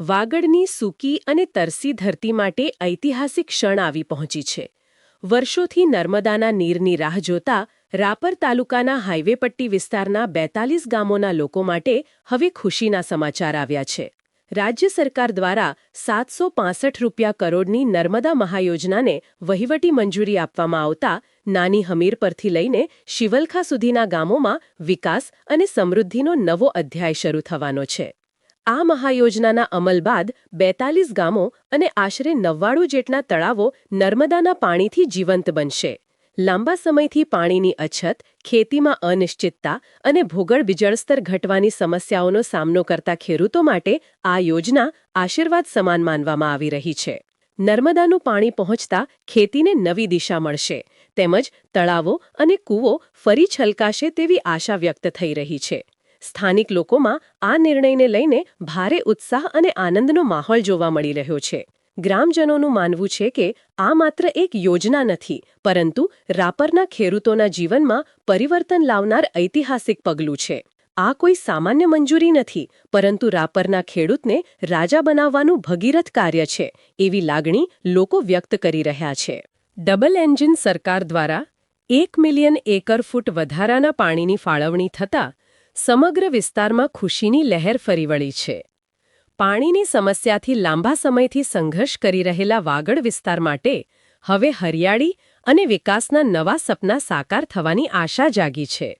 વાગડની સૂકી અને તરસી ધરતી માટે ઐતિહાસિક ક્ષણ આવી પહોંચી છે. વર્ષોથી નર્મદાના નીરની રાહ જોતા રાપર તાલુકાના હાઇવે પટ્ટી વિસ્તારના 42 ગામોના લોકો માટે હવે ખુશીના સમાચાર આવ્યા છે. રાજ્ય સરકાર દ્વારા 765 કરોડની નર્મદા મહાયોજનાને વહીવટી મંજૂરી આપવામાં આવતા નાની હમીર પરથી લઈને શિવલખા સુધીના ગામોમાં વિકાસ અને સમૃદ્ધિનો નવો અધ્યાય શરૂ થવાનો છે. આ મહાયોજનાના અમલ બાદ 42 ગામો અને આશરે 99 જેટલા તળાવો નર્મદાના પાણીથી જીવંત બનશે. લાંબા સમયથી પાણીની અછત, ખેતીમાં અનિશ્ચિતતા અને ભૂગર્ભ જળસ્તર ઘટવાની સમસ્યાઓનો સામનો કરતા ખેડૂતો માટે આ યોજના આશીર્વાદ સમાન માનવામાં આવી રહી છે. નર્મદાનું પાણી પહોંચતા ખેતીને નવી દિશા મળશે, તેમજ તળાવો અને કૂવો ફરી છલકાશે તેવી આશા વ્યક્ત થઈ રહી છે. સ્થાનિક લોકોમાં આ નિર્ણયને લઈને ભારે ઉત્સાહ અને આનંદનો માહોલ જોવા મળી રહ્યો છે. ગ્રામજનોનું માનવું છે કે આ માત્ર એક યોજના નથી, પરંતુ રાપરના ખેડૂતોના જીવનમાં પરિવર્તન લાવનાર ઐતિહાસિક પગલું છે. આ કોઈ સામાન્ય મંજૂરી નથી, પરંતુ રાપરના ખેડૂતને રાજા બનાવવાનું ભગીરથ કાર્ય છે, એવી લાગણી લોકો વ્યક્ત કરી રહ્યા છે. ડબલ એન્જિન સરકાર દ્વારા 1 મિલિયન એકર ફૂટ વધારાના પાણીની ફાળવણી થતાં સમગ્ર વિસ્તારમાં ખુશીની લહેર ફરી વળી છે. પાણીની સમસ્યાથી લાંબા સમયથી સંઘર્ષ કરી રહેલા વાગડ વિસ્તાર માટે હવે હરિયાળી અને વિકાસના નવા સપના સાકાર થવાની આશા જાગી છે.